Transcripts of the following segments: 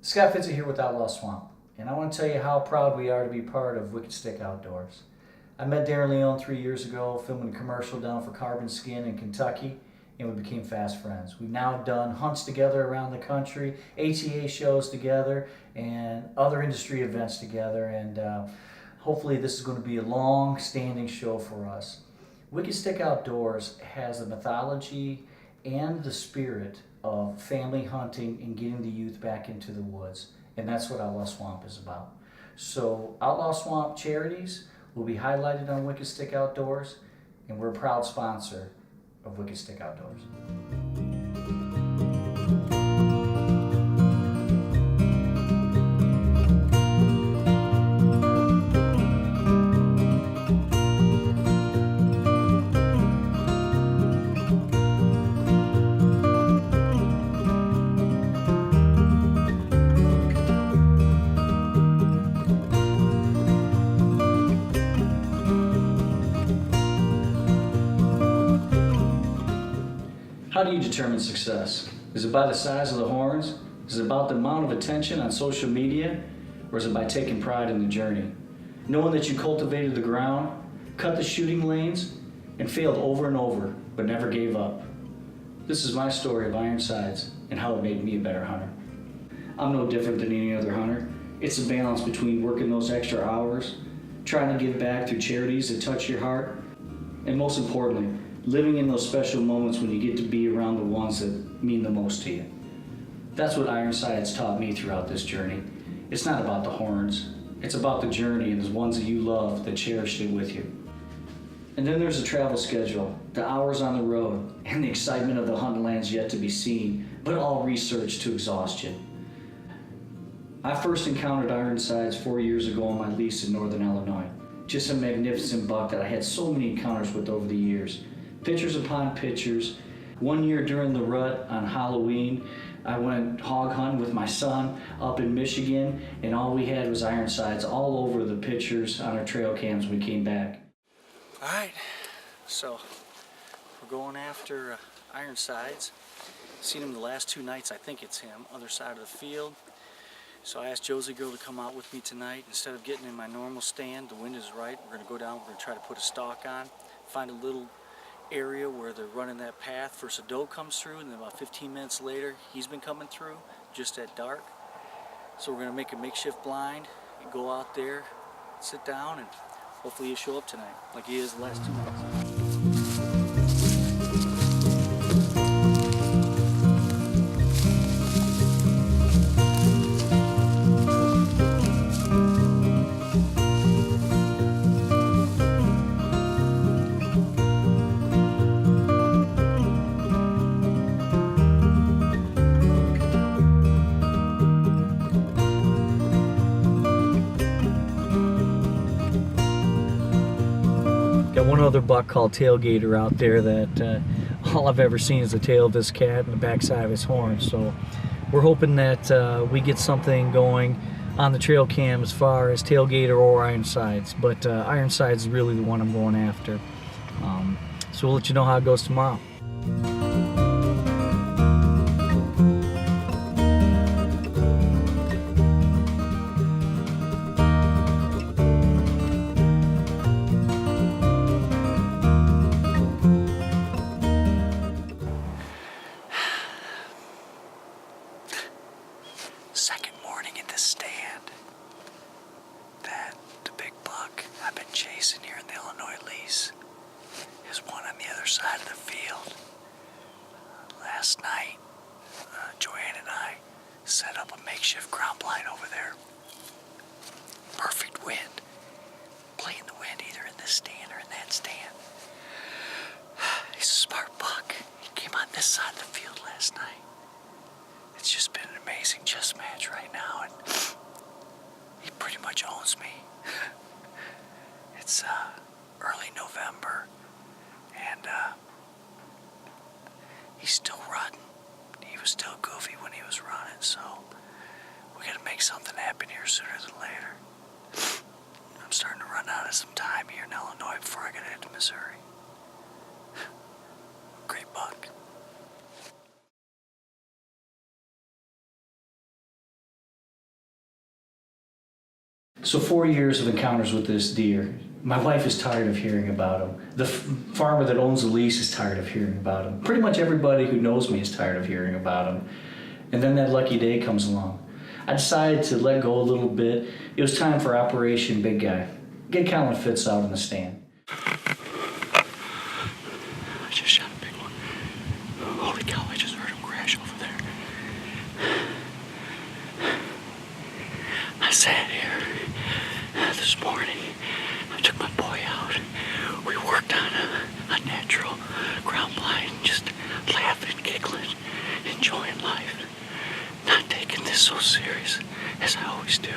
Scott Fitzer here with Outlaw Swamp, and I want to tell you how proud we are to be part of Wicked Stick Outdoors. I met Darren Leone 3 years ago filming a commercial down for Carbon Skin in Kentucky, and we became fast friends. We've now done hunts together around the country, ATA shows together, and other industry events together, and hopefully this is going to be a long-standing show for us. Wicked Stick Outdoors has the mythology and the spirit of family hunting and getting the youth back into the woods. And that's what Outlaw Swamp is about. So Outlaw Swamp charities will be highlighted on Wicked Stick Outdoors, and we're a proud sponsor of Wicked Stick Outdoors. How do you determine success? Is it by the size of the horns? Is it about the amount of attention on social media? Or is it by taking pride in the journey? Knowing that you cultivated the ground, cut the shooting lanes, and failed over and over, but never gave up. This is my story of iron sights and how it made me a better hunter. I'm no different than any other hunter. It's a balance between working those extra hours, trying to give back through charities that touch your heart, and most importantly, living in those special moments when you get to be around the ones that mean the most to you. That's what iron sights taught me throughout this journey. It's not about the horns, it's about the journey and the ones that you love that cherished it with you. And then there's the travel schedule, the hours on the road, and the excitement of the hunting lands yet to be seen, but all researched to exhaustion. I first encountered iron sights 4 years ago on my lease in northern Illinois. Just a magnificent buck that I had so many encounters with over the years. Pictures upon pictures. One year during the rut on Halloween, I went hog hunting with my son up in Michigan, and all we had was iron sights all over the pictures on our trail cams when we came back. All right, so we're going after iron sights. Seen him the last 2 nights. I think it's him, other side of the field. So I asked Josie girl to come out with me tonight. Instead of getting in my normal stand, the wind is right. We're gonna go down, we're gonna try to put a stalk on, find a little area where they're running that path. First a doe comes through, and then about 15 minutes later, he's been coming through just at dark. So we're gonna make a makeshift blind, and go out there, sit down, and hopefully he'll show up tonight, like he is the last 2 nights. Got one other buck called Tailgater out there that all I've ever seen is the tail of this cat and the backside of his horn. So we're hoping that we get something going on the trail cam as far as Tailgater or iron sights. But iron sights is really the one I'm going after. So we'll let you know how it goes tomorrow. Second morning in the stand. That the big buck I've been chasing here in the Illinois lease is one on the other side of the field. Last night, Joanne and I set up a makeshift ground blind over there. Perfect wind. Playing the wind either in this stand or in that stand. He's a smart buck. He came on this side of the field last night. It's just been an amazing chess match right now, and he pretty much owns me. It's early November, and he's still running. He was still goofy when he was running, so we gotta make something happen here sooner than later. I'm starting to run out of some time here in Illinois before I gotta head to Missouri. Great buck. So 4 years of encounters with this deer. My wife is tired of hearing about him. The farmer that owns the lease is tired of hearing about him. Pretty much everybody who knows me is tired of hearing about him. And then that lucky day comes along. I decided to let go a little bit. It was time for Operation Big Guy. Get Callan Fitz out in the stand. I just shot a big one. Holy cow, I just heard him crash over there. I sat here this morning. I took my boy out. We worked on a natural ground blind, just laughing, giggling, enjoying life. Not taking this so serious as I always do.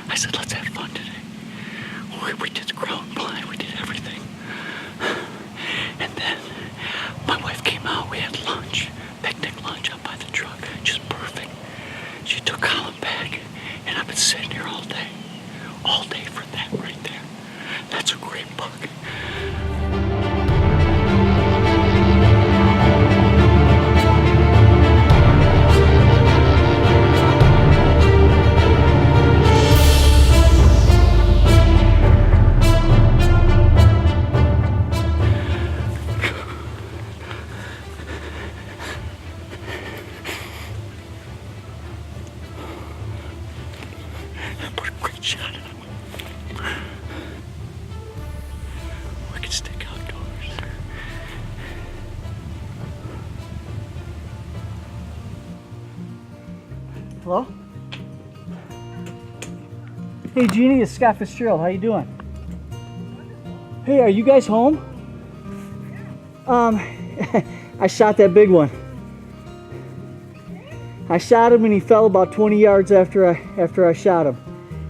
I said, let's have fun today. We did the ground blind, we did everything. And then my wife came out, we had lunch, picnic lunch up by the truck, just perfect. She took Colin back, and I've been sitting here all day for that right there. That's a great buck. Put a great shot in him. Wicked Stick Outdoors. Hello? Hey Jeannie, it's Scott Fitzgerald. How you doing? Hey, are you guys home? I shot that big one. I shot him and he fell about 20 yards after I shot him.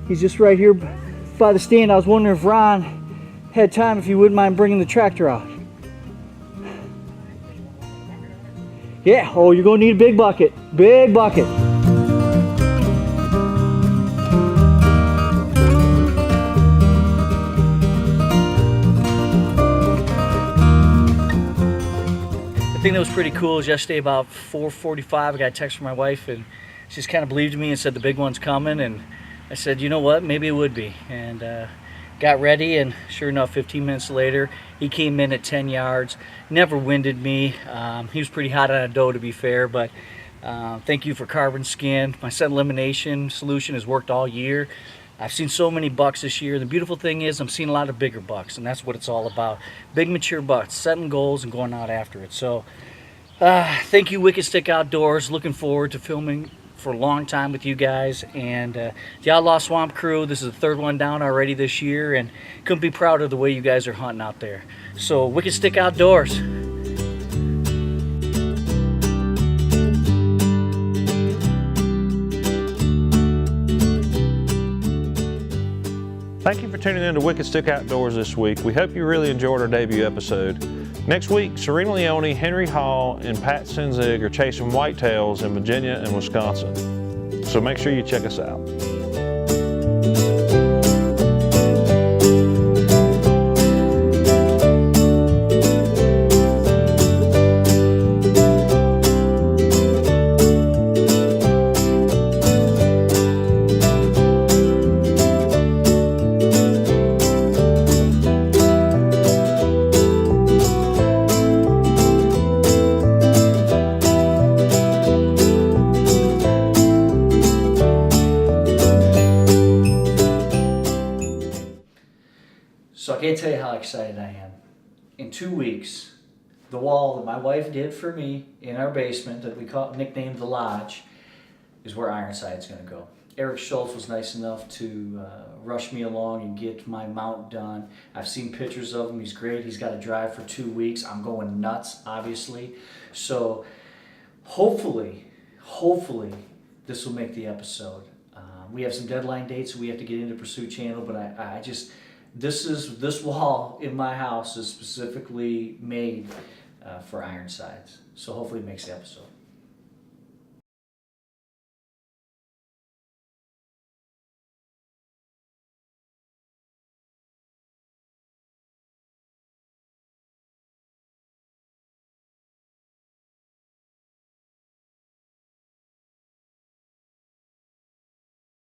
He's just right here by the stand. I was wondering if Ron had time, if he wouldn't mind bringing the tractor out. Yeah, oh, you're gonna need a big bucket. Big bucket. The thing that was pretty cool is yesterday about 4:45 I got a text from my wife and she just kind of believed me and said the big one's coming, and I said, you know what, maybe it would be, and got ready, and sure enough 15 minutes later he came in at 10 yards, never winded me. He was pretty hot on a doe, to be fair, but thank you for Carbon Skin. My scent elimination solution has worked all year. I've seen so many bucks this year. The beautiful thing is I'm seeing a lot of bigger bucks, and that's what it's all about. Big mature bucks, setting goals and going out after it. So thank you, Wicked Stick Outdoors. Looking forward to filming for a long time with you guys. And the Outlaw Swamp Crew, this is the third one down already this year, and couldn't be prouder of the way you guys are hunting out there. So Wicked Stick Outdoors. Thank you for tuning in to Wicked Stick Outdoors this week. We hope you really enjoyed our debut episode. Next week, Serena Leone, Henry Hall, and Pat Senzig are chasing whitetails in Virginia and Wisconsin. So make sure you check us out. So I can't tell you how excited I am. In 2 weeks, the wall that my wife did for me in our basement that we nicknamed the Lodge is where Ironside's going to go. Eric Schultz was nice enough to rush me along and get my mount done. I've seen pictures of him. He's great. He's got to drive for 2 weeks. I'm going nuts, obviously. So hopefully, this will make the episode. We have some deadline dates we have to get into Pursuit Channel, but I just... This wall in my house is specifically made for Ironsides, so hopefully it makes the episode.